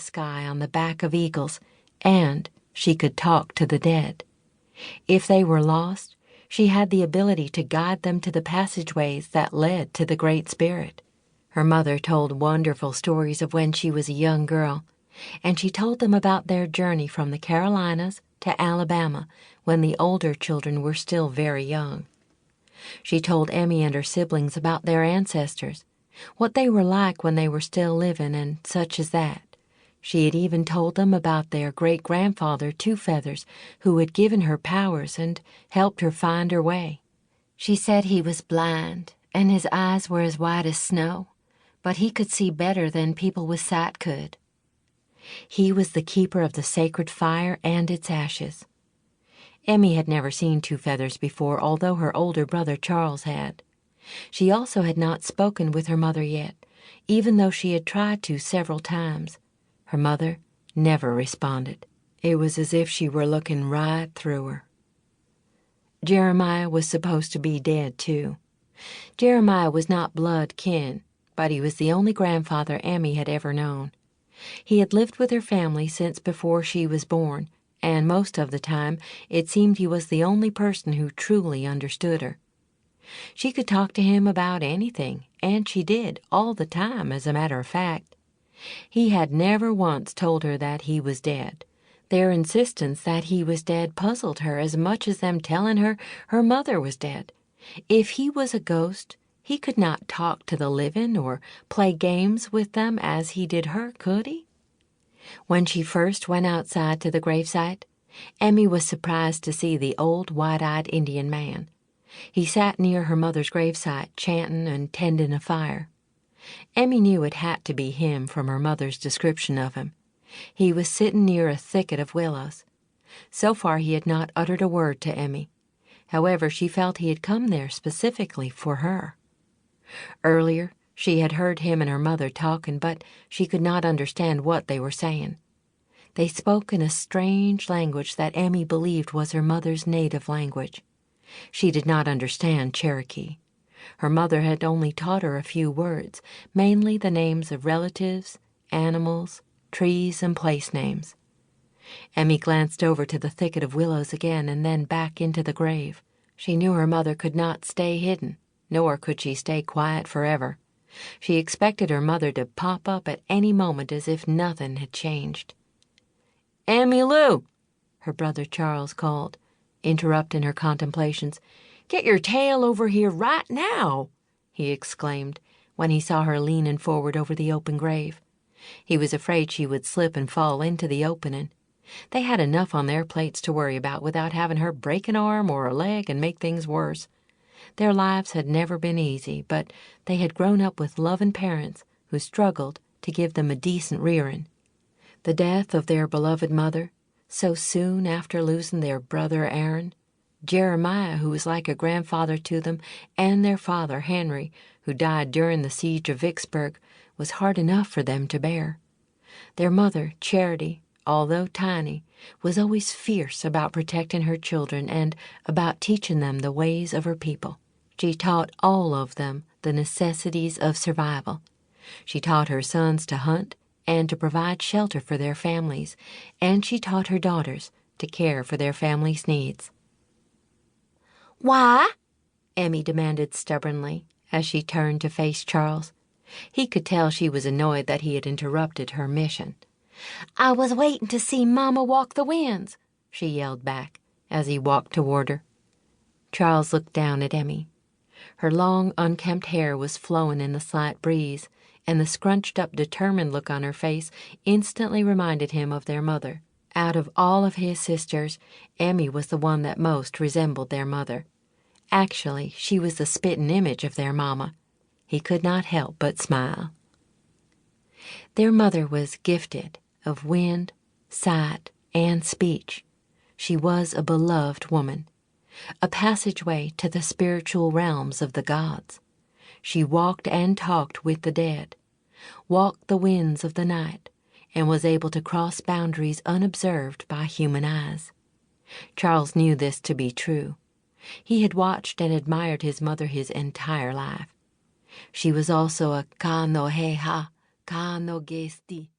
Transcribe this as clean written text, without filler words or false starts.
sky on the back of eagles, and she could talk to the dead. If they were lost, she had the ability to guide them to the passageways that led to the Great Spirit. Her mother told wonderful stories of when she was a young girl, and she told them about their journey from the Carolinas to Alabama when the older children were still very young. She told Emmy and her siblings about their ancestors, what they were like when they were still living, and such as that. She had even told them about their great-grandfather, Two Feathers, who had given her powers and helped her find her way. She said he was blind, and his eyes were as white as snow, but he could see better than people with sight could. He was the keeper of the sacred fire and its ashes. Emmy had never seen Two Feathers before, although her older brother Charles had. She also had not spoken with her mother yet, even though she had tried to several times. Her mother never responded. It was as if she were looking right through her. Jeremiah was supposed to be dead, too. Jeremiah was not blood kin, but he was the only grandfather Emmy had ever known. He had lived with her family since before she was born, and most of the time it seemed he was the only person who truly understood her. She could talk to him about anything, and she did, all the time, as a matter of fact. He had never once told her that he was dead. Their insistence that he was dead puzzled her as much as them telling her her mother was dead. If he was a ghost, he could not talk to the living or play games with them as he did her, could he? When she first went outside to the gravesite, Emmy was surprised to see the old white-eyed Indian man. He sat near her mother's gravesite, chanting and tending a fire. Emmy knew it had to be him from her mother's description of him. He was sitting near a thicket of willows. So far he had not uttered a word to Emmy. However, she felt he had come there specifically for her. Earlier, she had heard him and her mother talking, but she could not understand what they were saying. They spoke in a strange language that Emmy believed was her mother's native language. She did not understand Cherokee. Her mother had only taught her a few words, mainly the names of relatives, animals, trees, and place names. Emmy glanced over to the thicket of willows again and then back into the grave. She knew her mother could not stay hidden, nor could she stay quiet forever. She expected her mother to pop up at any moment as if nothing had changed. "Emmy Lou," her brother Charles called, interrupting her contemplations. "Get your tail over here right now," he exclaimed when he saw her leaning forward over the open grave. He was afraid she would slip and fall into the opening. They had enough on their plates to worry about without having her break an arm or a leg and make things worse. Their lives had never been easy, but they had grown up with loving parents who struggled to give them a decent rearing. The death of their beloved mother, so soon after losing their brother Aaron, Jeremiah, who was like a grandfather to them, and their father, Henry, who died during the siege of Vicksburg, was hard enough for them to bear. Their mother, Charity, although tiny, was always fierce about protecting her children and about teaching them the ways of her people. She taught all of them the necessities of survival. She taught her sons to hunt and to provide shelter for their families, and she taught her daughters to care for their families' needs. "Why?" Emmy demanded stubbornly as she turned to face Charles. He could tell she was annoyed that he had interrupted her mission. "I was waiting to see Mama walk the winds," she yelled back as he walked toward her. Charles looked down at Emmy. Her long, unkempt hair was flowing in the slight breeze, and the scrunched-up, determined look on her face instantly reminded him of their mother. Out of all of his sisters, Emmy was the one that most resembled their mother. Actually, she was the spitting image of their mama. He could not help but smile. Their mother was gifted of wind, sight, and speech. She was a beloved woman, a passageway to the spiritual realms of the gods. She walked and talked with the dead, walked the winds of the night, and was able to cross boundaries unobserved by human eyes. Charles knew this to be true. He had watched and admired his mother his entire life. She was also a ka no he ha, ka no ge sti,